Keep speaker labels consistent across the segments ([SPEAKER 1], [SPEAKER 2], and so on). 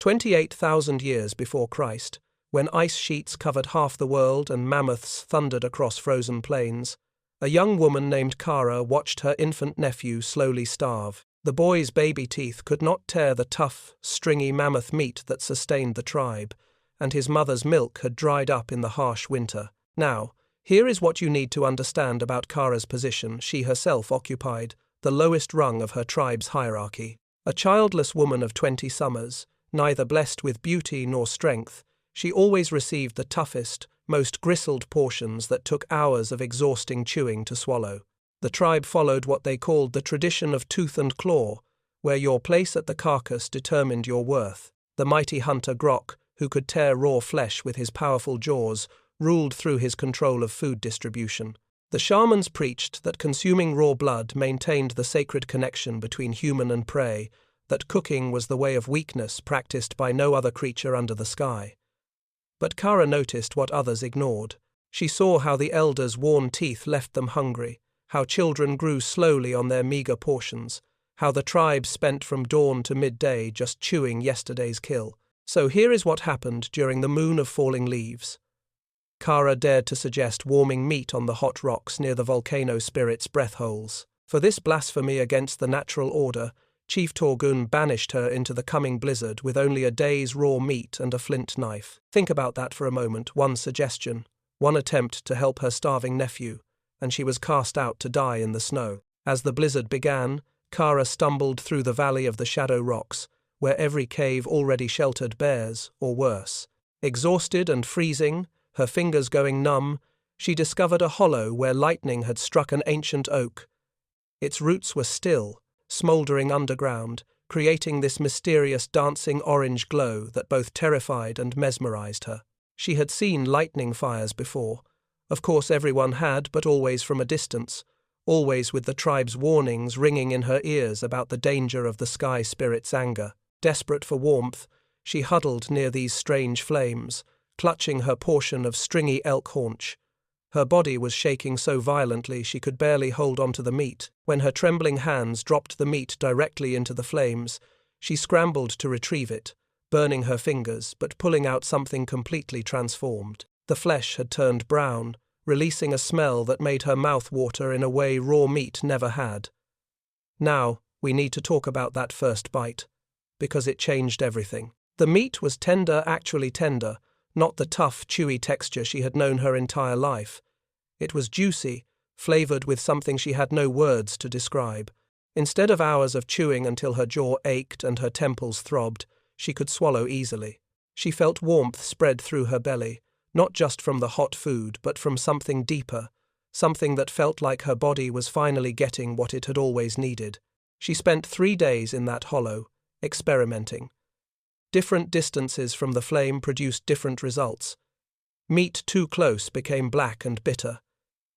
[SPEAKER 1] 28,000 years before Christ, when ice sheets covered half the world and mammoths thundered across frozen plains, a young woman named Kara watched her infant nephew slowly starve. The boy's baby teeth could not tear the tough, stringy mammoth meat that sustained the tribe, and his mother's milk had dried up in the harsh winter. Now, here is what you need to understand about Kara's position. She herself occupied the lowest rung of her tribe's hierarchy. A childless woman of 20 summers, neither blessed with beauty nor strength, she always received the toughest, most gristled portions that took hours of exhausting chewing to swallow. The tribe followed what they called the tradition of tooth and claw, where your place at the carcass determined your worth. The mighty hunter Grok, who could tear raw flesh with his powerful jaws, ruled through his control of food distribution. The shamans preached that consuming raw blood maintained the sacred connection between human and prey, that cooking was the way of weakness practiced by no other creature under the sky. But Kara noticed what others ignored. She saw how the elders' worn teeth left them hungry, how children grew slowly on their meager portions, how the tribe spent from dawn to midday just chewing yesterday's kill. So here is what happened during the moon of falling leaves. Kara dared to suggest warming meat on the hot rocks near the volcano spirit's breath holes. For this blasphemy against the natural order, Chief Torgun banished her into the coming blizzard with only a day's raw meat and a flint knife. Think about that for a moment. One suggestion, one attempt to help her starving nephew, and she was cast out to die in the snow. As the blizzard began, Kara stumbled through the valley of the shadow rocks, where every cave already sheltered bears, or worse. Exhausted and freezing, her fingers going numb, she discovered a hollow where lightning had struck an ancient oak. Its roots were still, smouldering underground, creating this mysterious dancing orange glow that both terrified and mesmerized her. She had seen lightning fires before. Of course everyone had, but always from a distance, always with the tribe's warnings ringing in her ears about the danger of the sky spirit's anger. Desperate for warmth, she huddled near these strange flames, clutching her portion of stringy elk haunch. Her body was shaking so violently she could barely hold onto the meat. When her trembling hands dropped the meat directly into the flames, she scrambled to retrieve it, burning her fingers but pulling out something completely transformed. The flesh had turned brown, releasing a smell that made her mouth water in a way raw meat never had. Now, we need to talk about that first bite, because it changed everything. The meat was tender, actually tender, not the tough, chewy texture she had known her entire life. It was juicy, flavored with something she had no words to describe. Instead of hours of chewing until her jaw ached and her temples throbbed, she could swallow easily. She felt warmth spread through her belly, not just from the hot food, but from something deeper, something that felt like her body was finally getting what it had always needed. She spent 3 days in that hollow, experimenting. Different distances from the flame produced different results. Meat too close became black and bitter.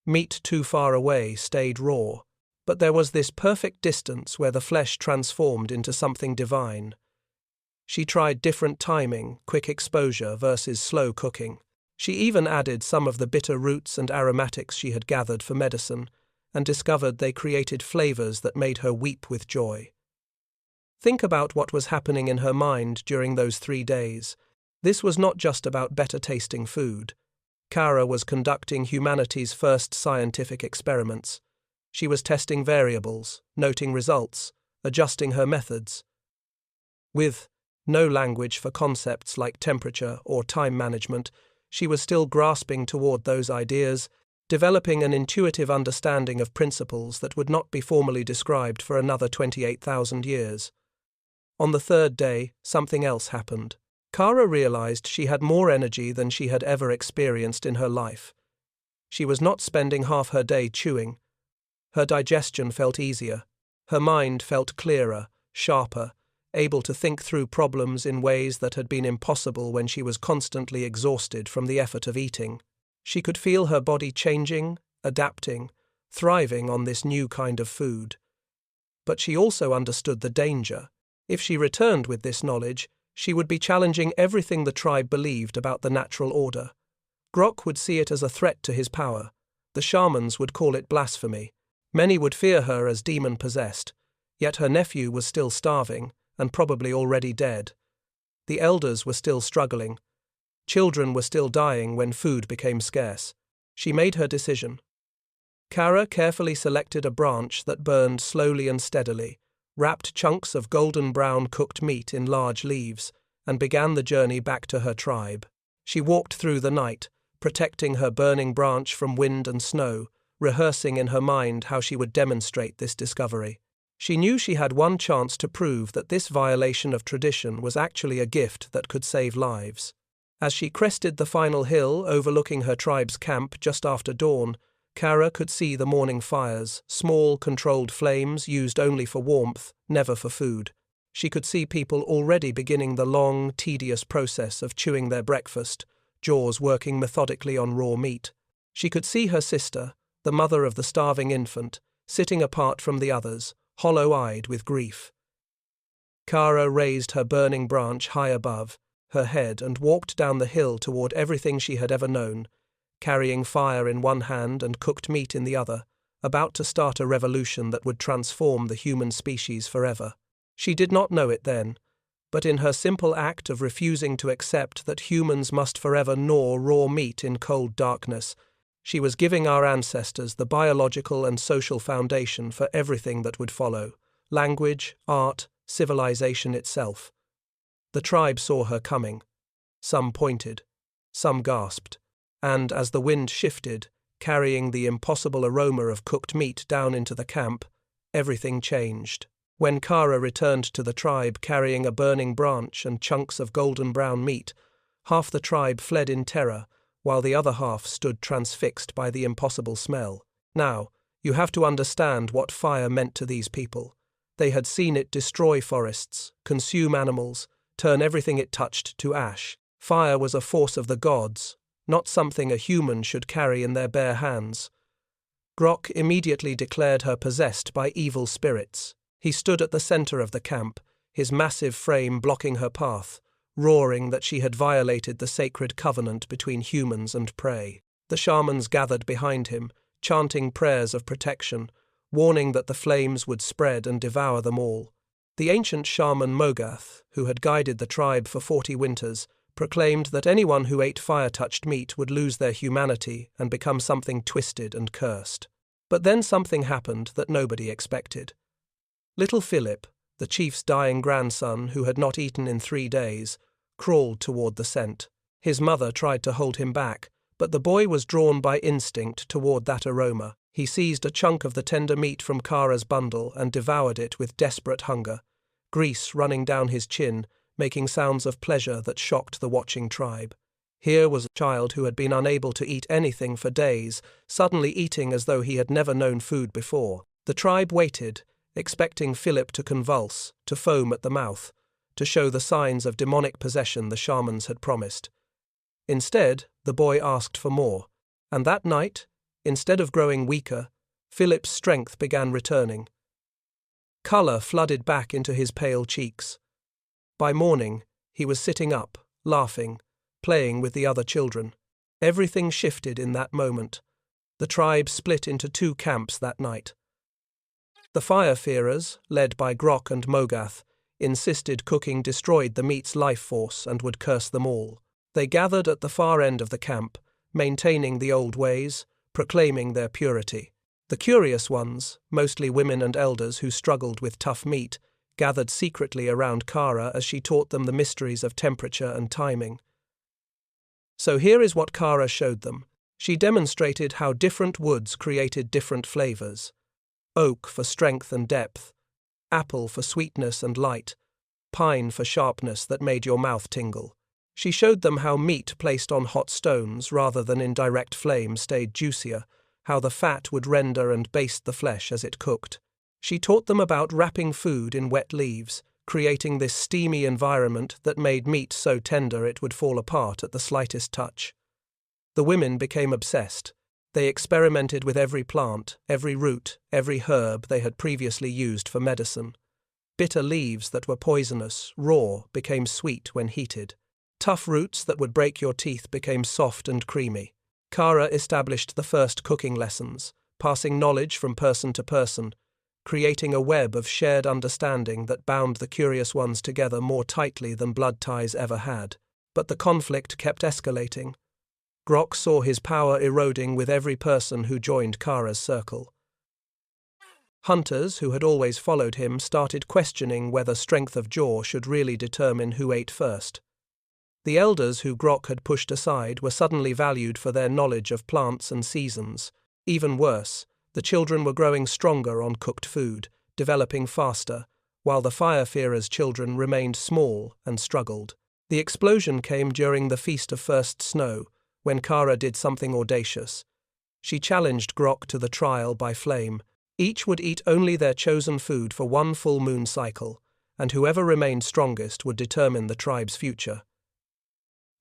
[SPEAKER 1] Meat too far away stayed raw. But there was this perfect distance where the flesh transformed into something divine. She tried different timing, quick exposure versus slow cooking. She even added some of the bitter roots and aromatics she had gathered for medicine, and discovered they created flavors that made her weep with joy. Think about what was happening in her mind during those 3 days. This was not just about better-tasting food. Kara was conducting humanity's first scientific experiments. She was testing variables, noting results, adjusting her methods. With no language for concepts like temperature or time management, she was still grasping toward those ideas, developing an intuitive understanding of principles that would not be formally described for another 28,000 years. On the 3rd day, something else happened. Kara realized she had more energy than she had ever experienced in her life. She was not spending half her day chewing. Her digestion felt easier. Her mind felt clearer, sharper, able to think through problems in ways that had been impossible when she was constantly exhausted from the effort of eating. She could feel her body changing, adapting, thriving on this new kind of food. But she also understood the danger. If she returned with this knowledge, she would be challenging everything the tribe believed about the natural order. Grok would see it as a threat to his power. The shamans would call it blasphemy. Many would fear her as demon-possessed. Yet her nephew was still starving, and probably already dead. The elders were still struggling. Children were still dying when food became scarce. She made her decision. Kara carefully selected a branch that burned slowly and steadily, wrapped chunks of golden-brown cooked meat in large leaves, and began the journey back to her tribe. She walked through the night, protecting her burning branch from wind and snow, rehearsing in her mind how she would demonstrate this discovery. She knew she had one chance to prove that this violation of tradition was actually a gift that could save lives. As she crested the final hill overlooking her tribe's camp just after dawn, Kara could see the morning fires, small, controlled flames used only for warmth, never for food. She could see people already beginning the long, tedious process of chewing their breakfast, jaws working methodically on raw meat. She could see her sister, the mother of the starving infant, sitting apart from the others, hollow-eyed with grief. Kara raised her burning branch high above her head and walked down the hill toward everything she had ever known, carrying fire in one hand and cooked meat in the other, about to start a revolution that would transform the human species forever. She did not know it then, but in her simple act of refusing to accept that humans must forever gnaw raw meat in cold darkness, she was giving our ancestors the biological and social foundation for everything that would follow: language, art, civilization itself. The tribe saw her coming. Some pointed, some gasped, and as the wind shifted, carrying the impossible aroma of cooked meat down into the camp, everything changed. When Kara returned to the tribe carrying a burning branch and chunks of golden brown meat, half the tribe fled in terror, while the other half stood transfixed by the impossible smell. Now, you have to understand what fire meant to these people. They had seen it destroy forests, consume animals, turn everything it touched to ash. Fire was a force of the gods, not something a human should carry in their bare hands. Grok immediately declared her possessed by evil spirits. He stood at the center of the camp, his massive frame blocking her path, roaring that she had violated the sacred covenant between humans and prey. The shamans gathered behind him, chanting prayers of protection, warning that the flames would spread and devour them all. The ancient shaman Mogath, who had guided the tribe for 40 winters, proclaimed that anyone who ate fire-touched meat would lose their humanity and become something twisted and cursed. But then something happened that nobody expected. Little Philip, the chief's dying grandson who had not eaten in 3 days, crawled toward the scent. His mother tried to hold him back, but the boy was drawn by instinct toward that aroma. He seized a chunk of the tender meat from Kara's bundle and devoured it with desperate hunger, grease running down his chin, making sounds of pleasure that shocked the watching tribe. Here was a child who had been unable to eat anything for days, suddenly eating as though he had never known food before. The tribe waited, expecting Philip to convulse, to foam at the mouth, to show the signs of demonic possession the shamans had promised. Instead, the boy asked for more, and that night, instead of growing weaker, Philip's strength began returning. Color flooded back into his pale cheeks. By morning, he was sitting up, laughing, playing with the other children. Everything shifted in that moment. The tribe split into 2 camps that night. The fire-fearers, led by Grok and Mogath, insisted cooking destroyed the meat's life force and would curse them all. They gathered at the far end of the camp, maintaining the old ways, proclaiming their purity. The curious ones, mostly women and elders who struggled with tough meat, gathered secretly around Kara as she taught them the mysteries of temperature and timing. So here is what Kara showed them. She demonstrated how different woods created different flavors. Oak for strength and depth, apple for sweetness and light, pine for sharpness that made your mouth tingle. She showed them how meat placed on hot stones rather than in direct flame stayed juicier, how the fat would render and baste the flesh as it cooked. She taught them about wrapping food in wet leaves, creating this steamy environment that made meat so tender it would fall apart at the slightest touch. The women became obsessed. They experimented with every plant, every root, every herb they had previously used for medicine. Bitter leaves that were poisonous, raw, became sweet when heated. Tough roots that would break your teeth became soft and creamy. Kara established the first cooking lessons, passing knowledge from person to person, creating a web of shared understanding that bound the curious ones together more tightly than blood ties ever had. But the conflict kept escalating. Grok saw his power eroding with every person who joined Kara's circle. Hunters, who had always followed him, started questioning whether strength of jaw should really determine who ate first. The elders who Grok had pushed aside were suddenly valued for their knowledge of plants and seasons. Even worse, the children were growing stronger on cooked food, developing faster, while the fire-fearers' children remained small and struggled. The explosion came during the Feast of First Snow, when Kara did something audacious. She challenged Grok to the trial by flame. Each would eat only their chosen food for one full moon cycle, and whoever remained strongest would determine the tribe's future.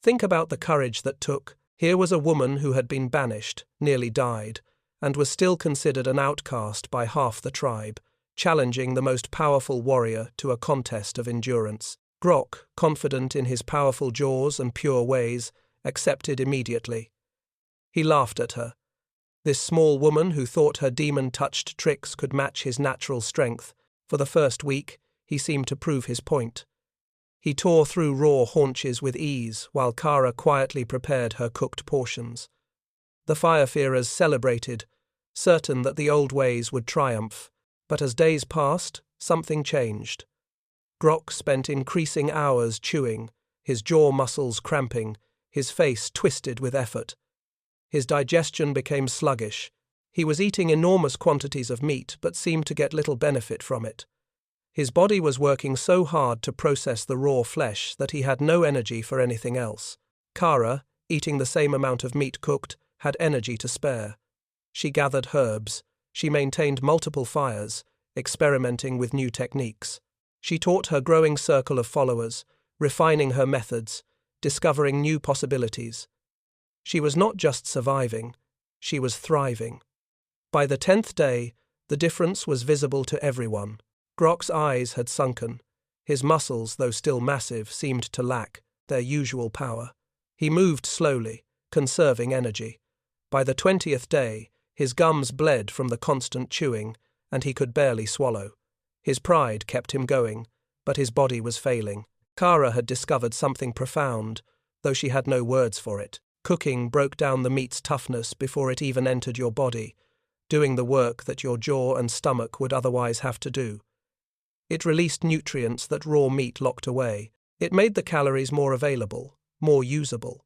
[SPEAKER 1] Think about the courage that took. Here was a woman who had been banished, nearly died, and was still considered an outcast by half the tribe, challenging the most powerful warrior to a contest of endurance. Grok, confident in his powerful jaws and pure ways, accepted immediately. He laughed at her. This small woman who thought her demon-touched tricks could match his natural strength. For the first week, he seemed to prove his point. He tore through raw haunches with ease, while Kara quietly prepared her cooked portions. The fire-fearers celebrated, certain that the old ways would triumph. But as days passed, something changed. Grok spent increasing hours chewing, his jaw muscles cramping, his face twisted with effort. His digestion became sluggish. He was eating enormous quantities of meat but seemed to get little benefit from it. His body was working so hard to process the raw flesh that he had no energy for anything else. Kara, eating the same amount of meat cooked, had energy to spare. She gathered herbs. She maintained multiple fires, experimenting with new techniques. She taught her growing circle of followers, refining her methods, discovering new possibilities. She was not just surviving, she was thriving. By the 10th day, the difference was visible to everyone. Grok's eyes had sunken. His muscles, though still massive, seemed to lack their usual power. He moved slowly, conserving energy. By the 20th day, his gums bled from the constant chewing, and he could barely swallow. His pride kept him going, but his body was failing. Kara had discovered something profound, though she had no words for it. Cooking broke down the meat's toughness before it even entered your body, doing the work that your jaw and stomach would otherwise have to do. It released nutrients that raw meat locked away. It made the calories more available, more usable.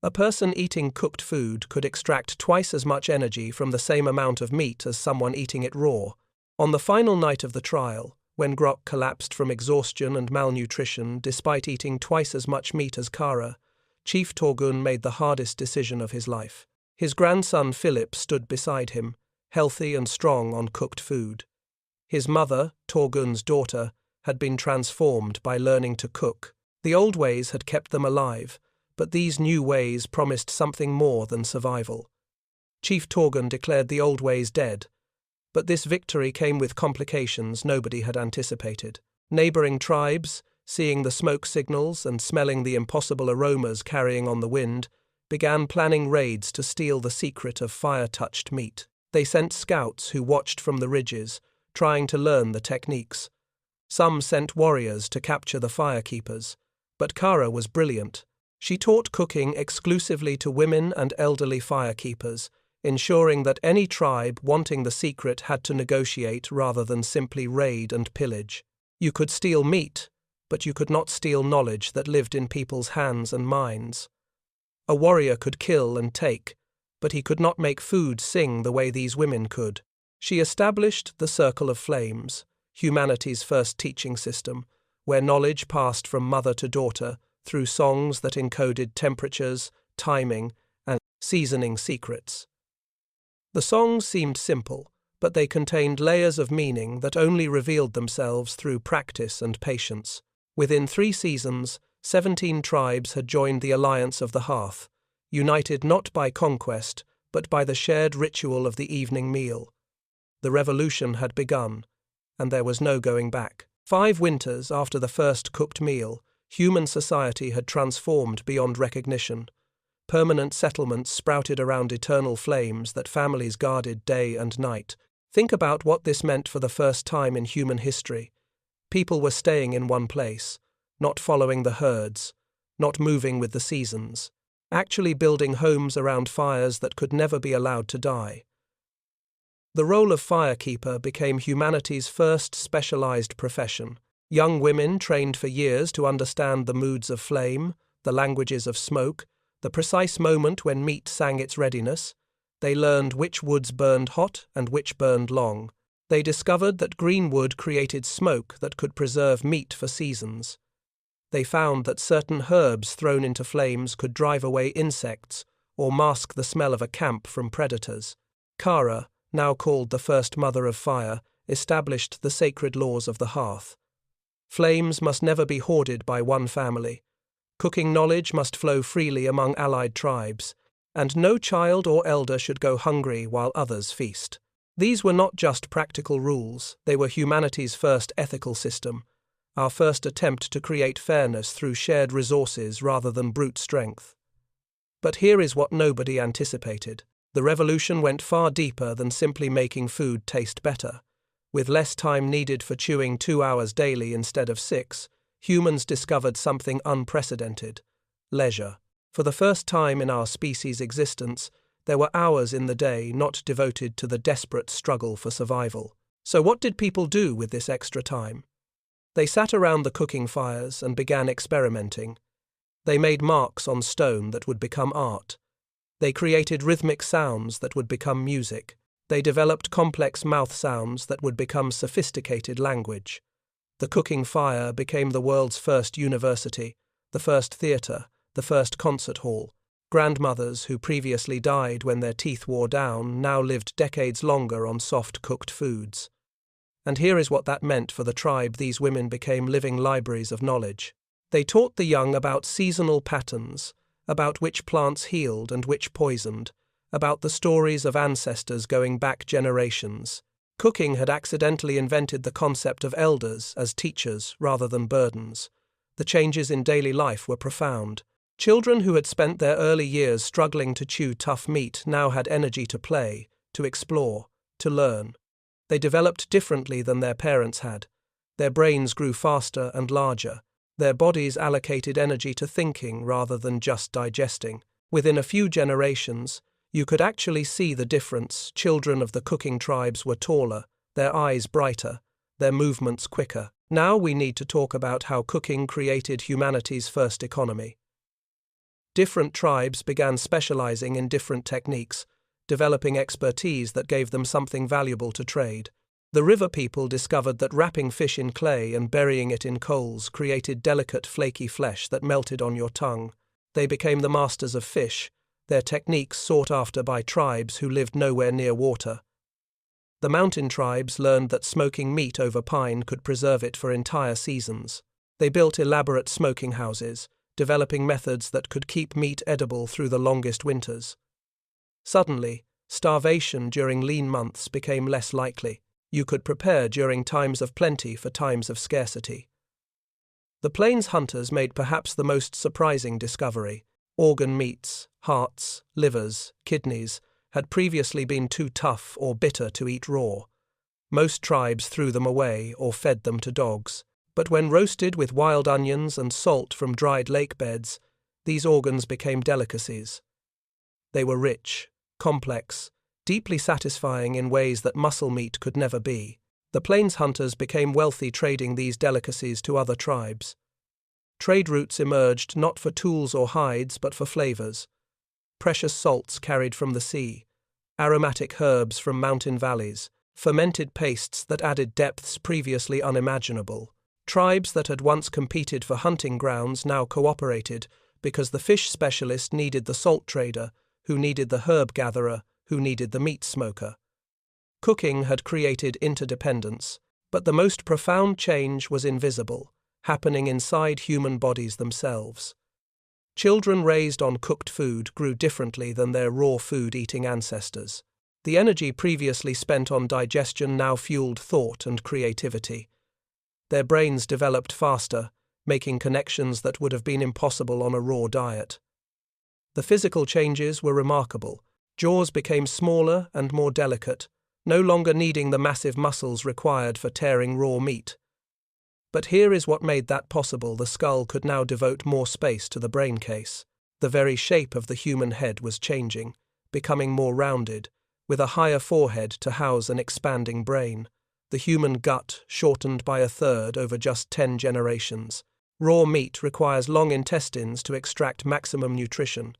[SPEAKER 1] A person eating cooked food could extract twice as much energy from the same amount of meat as someone eating it raw. On the final night of the trial, when Grok collapsed from exhaustion and malnutrition despite eating twice as much meat as Kara, Chief Torgun made the hardest decision of his life. His grandson Philip stood beside him, healthy and strong on cooked food. His mother, Torgun's daughter, had been transformed by learning to cook. The old ways had kept them alive, but these new ways promised something more than survival. Chief Torgun declared the old ways dead, but this victory came with complications nobody had anticipated. Neighboring tribes, seeing the smoke signals and smelling the impossible aromas carrying on the wind, began planning raids to steal the secret of fire-touched meat. They sent scouts who watched from the ridges, trying to learn the techniques. Some sent warriors to capture the firekeepers, but Kara was brilliant. She taught cooking exclusively to women and elderly firekeepers, ensuring that any tribe wanting the secret had to negotiate rather than simply raid and pillage. You could steal meat, but you could not steal knowledge that lived in people's hands and minds. A warrior could kill and take, but he could not make food sing the way these women could. She established the Circle of Flames, humanity's first teaching system, where knowledge passed from mother to daughter through songs that encoded temperatures, timing, and seasoning secrets. The songs seemed simple, but they contained layers of meaning that only revealed themselves through practice and patience. Within 3 seasons, 17 tribes had joined the Alliance of the Hearth, united not by conquest, but by the shared ritual of the evening meal. The revolution had begun, and there was no going back. 5 winters after the first cooked meal, human society had transformed beyond recognition. Permanent settlements sprouted around eternal flames that families guarded day and night. Think about what this meant for the first time in human history. People were staying in one place, not following the herds, not moving with the seasons, actually building homes around fires that could never be allowed to die. The role of firekeeper became humanity's first specialized profession. Young women trained for years to understand the moods of flame, the languages of smoke, the precise moment when meat sang its readiness. They learned which woods burned hot and which burned long. They discovered that green wood created smoke that could preserve meat for seasons. They found that certain herbs thrown into flames could drive away insects or mask the smell of a camp from predators. Kara, now called the first mother of fire, established the sacred laws of the hearth. Flames must never be hoarded by one family. Cooking knowledge must flow freely among allied tribes, and no child or elder should go hungry while others feast. These were not just practical rules, they were humanity's first ethical system, our first attempt to create fairness through shared resources rather than brute strength. But here is what nobody anticipated. The revolution went far deeper than simply making food taste better. With less time needed for chewing 2 hours daily instead of 6, humans discovered something unprecedented: leisure. For the first time in our species' existence, there were hours in the day not devoted to the desperate struggle for survival. So what did people do with this extra time? They sat around the cooking fires and began experimenting. They made marks on stone that would become art. They created rhythmic sounds that would become music. They developed complex mouth sounds that would become sophisticated language. The cooking fire became the world's first university, the first theatre, the first concert hall. Grandmothers who previously died when their teeth wore down now lived decades longer on soft cooked foods. And here is what that meant for the tribe. These women became living libraries of knowledge. They taught the young about seasonal patterns, about which plants healed and which poisoned, about the stories of ancestors going back generations. Cooking had accidentally invented the concept of elders as teachers rather than burdens. The changes in daily life were profound. Children who had spent their early years struggling to chew tough meat now had energy to play, to explore, to learn. They developed differently than their parents had. Their brains grew faster and larger. Their bodies allocated energy to thinking rather than just digesting. Within a few generations, you could actually see the difference. Children of the cooking tribes were taller, their eyes brighter, their movements quicker. Now we need to talk about how cooking created humanity's first economy. Different tribes began specializing in different techniques, developing expertise that gave them something valuable to trade. The river people discovered that wrapping fish in clay and burying it in coals created delicate, flaky flesh that melted on your tongue. They became the masters of fish, their techniques sought after by tribes who lived nowhere near water. The mountain tribes learned that smoking meat over pine could preserve it for entire seasons. They built elaborate smoking houses, developing methods that could keep meat edible through the longest winters. Suddenly, starvation during lean months became less likely. You could prepare during times of plenty for times of scarcity. The plains hunters made perhaps the most surprising discovery. Organ meats, hearts, livers, kidneys, had previously been too tough or bitter to eat raw. Most tribes threw them away or fed them to dogs. But when roasted with wild onions and salt from dried lake beds, these organs became delicacies. They were rich, complex, deeply satisfying in ways that muscle meat could never be. The plains hunters became wealthy trading these delicacies to other tribes. Trade routes emerged not for tools or hides but for flavors. Precious salts carried from the sea, aromatic herbs from mountain valleys, fermented pastes that added depths previously unimaginable. Tribes that had once competed for hunting grounds now cooperated because the fish specialist needed the salt trader, who needed the herb gatherer, who needed the meat smoker. Cooking had created interdependence, but the most profound change was invisible, happening inside human bodies themselves. Children raised on cooked food grew differently than their raw food-eating ancestors. The energy previously spent on digestion now fueled thought and creativity. Their brains developed faster, making connections that would have been impossible on a raw diet. The physical changes were remarkable. Jaws became smaller and more delicate, no longer needing the massive muscles required for tearing raw meat. But here is what made that possible: the skull could now devote more space to the brain case. The very shape of the human head was changing, becoming more rounded, with a higher forehead to house an expanding brain. The human gut shortened by a third over just 10 generations. Raw meat requires long intestines to extract maximum nutrition.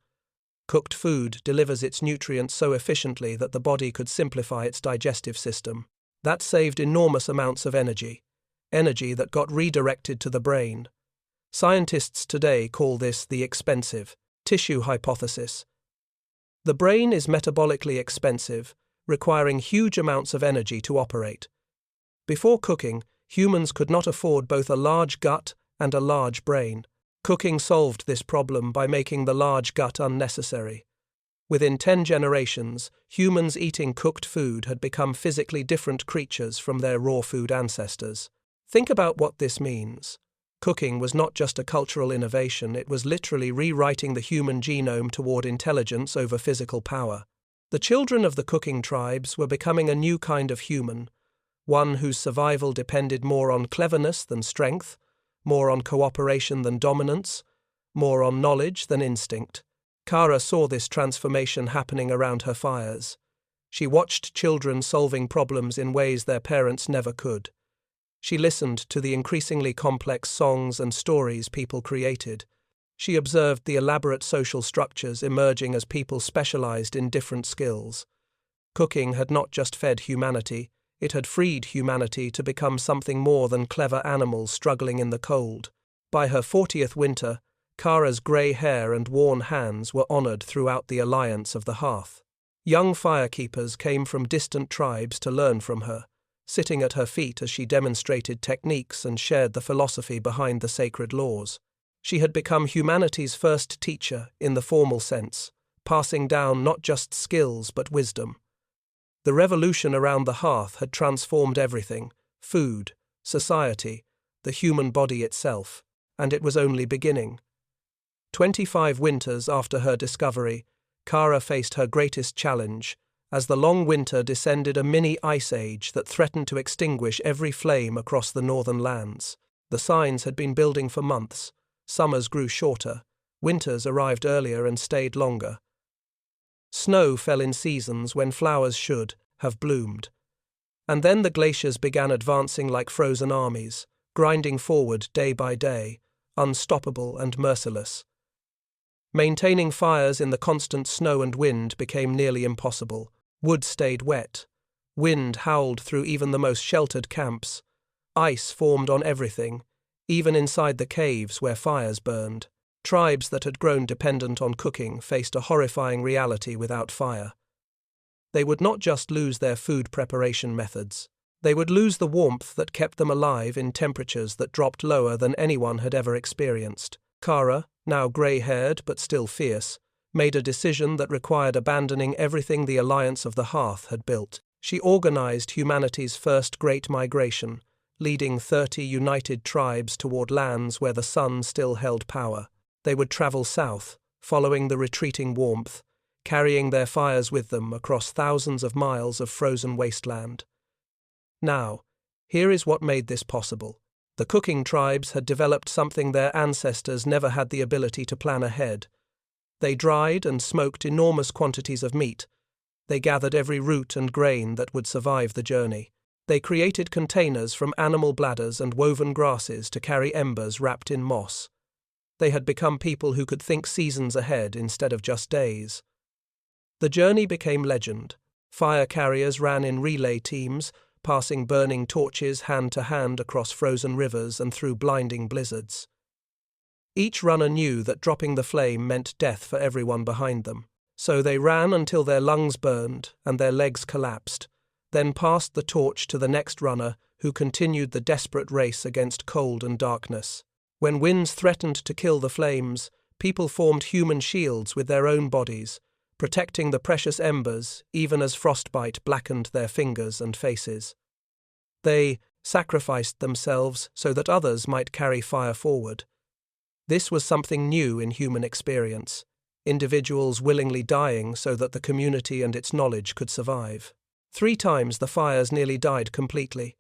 [SPEAKER 1] Cooked food delivers its nutrients so efficiently that the body could simplify its digestive system. That saved enormous amounts of energy that got redirected to the brain. Scientists today call this the expensive tissue hypothesis. The brain is metabolically expensive, requiring huge amounts of energy to operate. Before cooking, humans could not afford both a large gut and a large brain. Cooking solved this problem by making the large gut unnecessary. Within 10 generations, humans eating cooked food had become physically different creatures from their raw food ancestors. Think about what this means. Cooking was not just a cultural innovation, it was literally rewriting the human genome toward intelligence over physical power. The children of the cooking tribes were becoming a new kind of human, one whose survival depended more on cleverness than strength, more on cooperation than dominance, more on knowledge than instinct. Kara saw this transformation happening around her fires. She watched children solving problems in ways their parents never could. She listened to the increasingly complex songs and stories people created. She observed the elaborate social structures emerging as people specialized in different skills. Cooking had not just fed humanity, it had freed humanity to become something more than clever animals struggling in the cold. By her 40th winter, Kara's grey hair and worn hands were honored throughout the alliance of the hearth. Young firekeepers came from distant tribes to learn from her, sitting at her feet as she demonstrated techniques and shared the philosophy behind the sacred laws. She had become humanity's first teacher in the formal sense, passing down not just skills but wisdom. The revolution around the hearth had transformed everything: food, society, the human body itself, and it was only beginning. 25 winters after her discovery, Kara faced her greatest challenge. As the long winter descended, a mini ice age that threatened to extinguish every flame across the northern lands. The signs had been building for months. Summers grew shorter, winters arrived earlier and stayed longer. Snow fell in seasons when flowers should have bloomed. And then the glaciers began advancing like frozen armies, grinding forward day by day, unstoppable and merciless. Maintaining fires in the constant snow and wind became nearly impossible. Wood stayed wet. Wind howled through even the most sheltered camps. Ice formed on everything, even inside the caves where fires burned. Tribes that had grown dependent on cooking faced a horrifying reality without fire. They would not just lose their food preparation methods. They would lose the warmth that kept them alive in temperatures that dropped lower than anyone had ever experienced. Kara, now grey-haired but still fierce, made a decision that required abandoning everything the Alliance of the Hearth had built. She organized humanity's first great migration, leading 30 united tribes toward lands where the sun still held power. They would travel south, following the retreating warmth, carrying their fires with them across thousands of miles of frozen wasteland. Now, here is what made this possible. The cooking tribes had developed something their ancestors never had the ability to plan ahead. They dried and smoked enormous quantities of meat. They gathered every root and grain that would survive the journey. They created containers from animal bladders and woven grasses to carry embers wrapped in moss. They had become people who could think seasons ahead instead of just days. The journey became legend. Fire carriers ran in relay teams, passing burning torches hand to hand across frozen rivers and through blinding blizzards. Each runner knew that dropping the flame meant death for everyone behind them. So they ran until their lungs burned and their legs collapsed, then passed the torch to the next runner, who continued the desperate race against cold and darkness. When winds threatened to kill the flames, people formed human shields with their own bodies, protecting the precious embers even as frostbite blackened their fingers and faces. They sacrificed themselves so that others might carry fire forward. This was something new in human experience, individuals willingly dying so that the community and its knowledge could survive. 3 times the fires nearly died completely.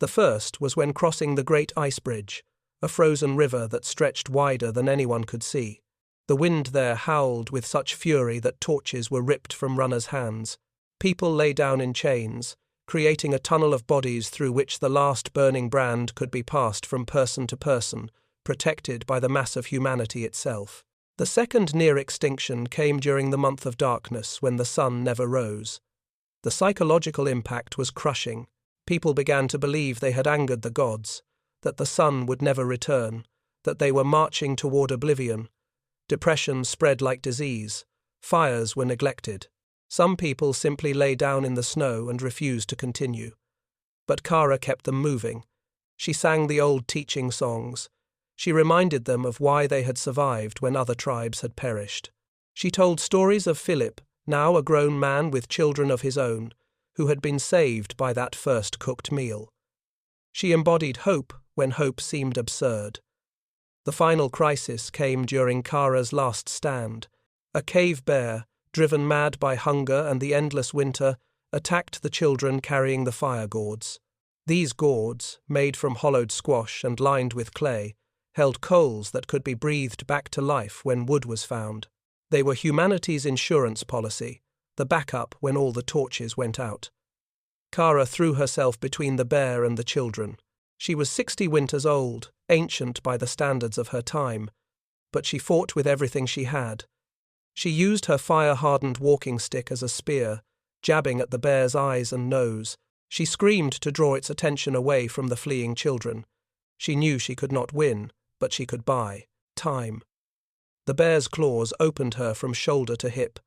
[SPEAKER 1] The first was when crossing the Great Ice Bridge, a frozen river that stretched wider than anyone could see. The wind there howled with such fury that torches were ripped from runners' hands. People lay down in chains, creating a tunnel of bodies through which the last burning brand could be passed from person to person, protected by the mass of humanity itself. The second near extinction came during the month of darkness when the sun never rose. The psychological impact was crushing. People began to believe they had angered the gods, that the sun would never return, that they were marching toward oblivion. Depression spread like disease. Fires were neglected. Some people simply lay down in the snow and refused to continue. But Kara kept them moving. She sang the old teaching songs. She reminded them of why they had survived when other tribes had perished. She told stories of Philip, now a grown man with children of his own, who had been saved by that first cooked meal. She embodied hope when hope seemed absurd. The final crisis came during Kara's last stand. A cave bear, driven mad by hunger and the endless winter, attacked the children carrying the fire gourds. These gourds, made from hollowed squash and lined with clay, held coals that could be breathed back to life when wood was found. They were humanity's insurance policy, the backup when all the torches went out. Kara threw herself between the bear and the children. She was 60 winters old, ancient by the standards of her time, but she fought with everything she had. She used her fire-hardened walking stick as a spear, jabbing at the bear's eyes and nose. She screamed to draw its attention away from the fleeing children. She knew she could not win, but she could buy time. The bear's claws opened her from shoulder to hip.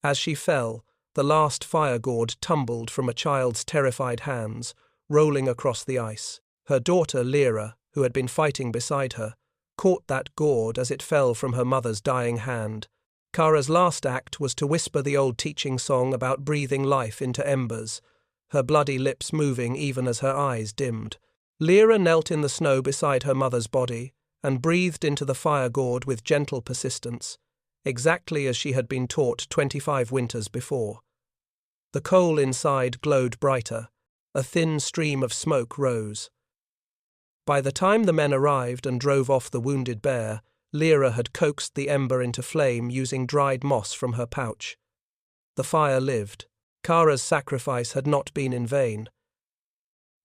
[SPEAKER 1] As she fell, the last fire gourd tumbled from a child's terrified hands, rolling across the ice. Her daughter, Lyra, who had been fighting beside her, caught that gourd as it fell from her mother's dying hand. Kara's last act was to whisper the old teaching song about breathing life into embers, her bloody lips moving even as her eyes dimmed. Lyra knelt in the snow beside her mother's body and breathed into the fire gourd with gentle persistence, exactly as she had been taught 25 winters before. The coal inside glowed brighter. A thin stream of smoke rose. By the time the men arrived and drove off the wounded bear, Lyra had coaxed the ember into flame using dried moss from her pouch. The fire lived. Kara's sacrifice had not been in vain.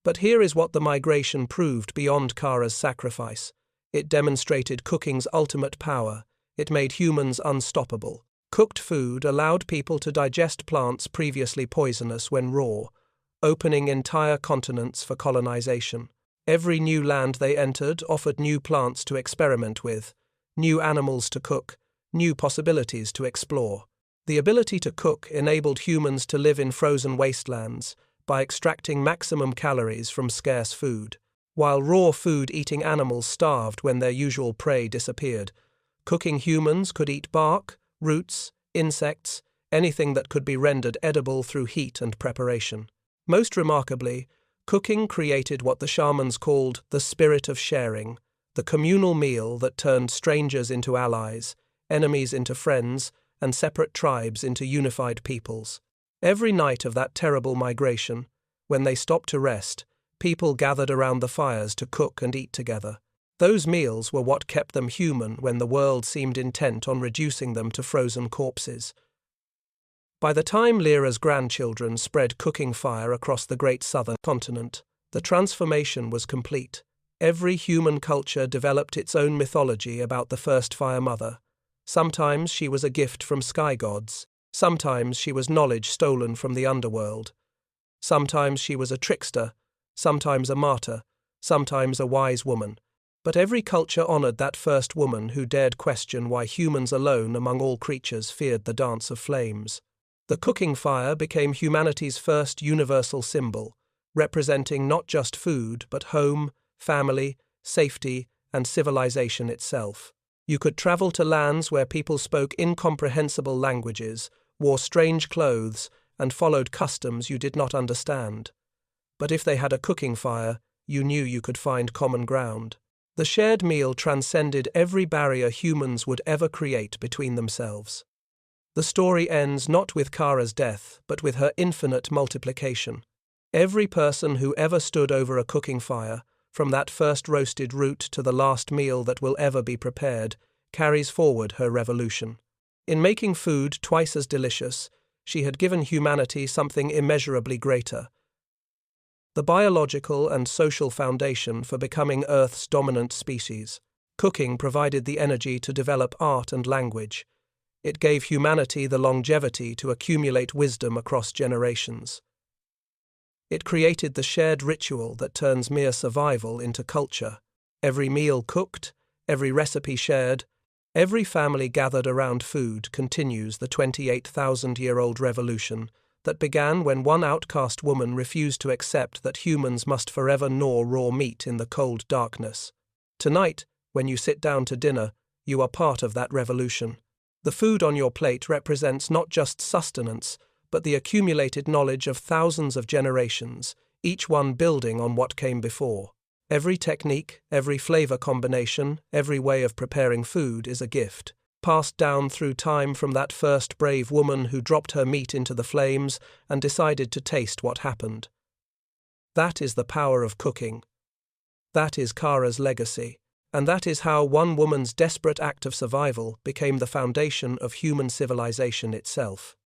[SPEAKER 1] But here is what the migration proved beyond Kara's sacrifice. It demonstrated cooking's ultimate power. It made humans unstoppable. Cooked food allowed people to digest plants previously poisonous when raw, opening entire continents for colonization. Every new land they entered offered new plants to experiment with, new animals to cook, new possibilities to explore. The ability to cook enabled humans to live in frozen wastelands by extracting maximum calories from scarce food. While raw food-eating animals starved when their usual prey disappeared, cooking humans could eat bark, roots, insects, anything that could be rendered edible through heat and preparation. Most remarkably, cooking created what the shamans called the spirit of sharing, the communal meal that turned strangers into allies, enemies into friends, and separate tribes into unified peoples. Every night of that terrible migration, when they stopped to rest, people gathered around the fires to cook and eat together. Those meals were what kept them human when the world seemed intent on reducing them to frozen corpses. By the time Lyra's grandchildren spread cooking fire across the great southern continent, the transformation was complete. Every human culture developed its own mythology about the first fire mother. Sometimes she was a gift from sky gods. Sometimes she was knowledge stolen from the underworld. Sometimes she was a trickster, sometimes a martyr, sometimes a wise woman. But every culture honored that first woman who dared question why humans alone among all creatures feared the dance of flames. The cooking fire became humanity's first universal symbol, representing not just food, but home, family, safety, and civilization itself. You could travel to lands where people spoke incomprehensible languages, wore strange clothes, and followed customs you did not understand. But if they had a cooking fire, you knew you could find common ground. The shared meal transcended every barrier humans would ever create between themselves. The story ends not with Kara's death, but with her infinite multiplication. Every person who ever stood over a cooking fire, from that first roasted root to the last meal that will ever be prepared, carries forward her revolution. In making food twice as delicious, she had given humanity something immeasurably greater: the biological and social foundation for becoming Earth's dominant species. Cooking provided the energy to develop art and language. It gave humanity the longevity to accumulate wisdom across generations. It created the shared ritual that turns mere survival into culture. Every meal cooked, every recipe shared, every family gathered around food continues the 28,000-year-old revolution that began when one outcast woman refused to accept that humans must forever gnaw raw meat in the cold darkness. Tonight, when you sit down to dinner, you are part of that revolution. The food on your plate represents not just sustenance, but the accumulated knowledge of thousands of generations, each one building on what came before. Every technique, every flavor combination, every way of preparing food is a gift, passed down through time from that first brave woman who dropped her meat into the flames and decided to taste what happened. That is the power of cooking. That is Kara's legacy. And that is how one woman's desperate act of survival became the foundation of human civilization itself.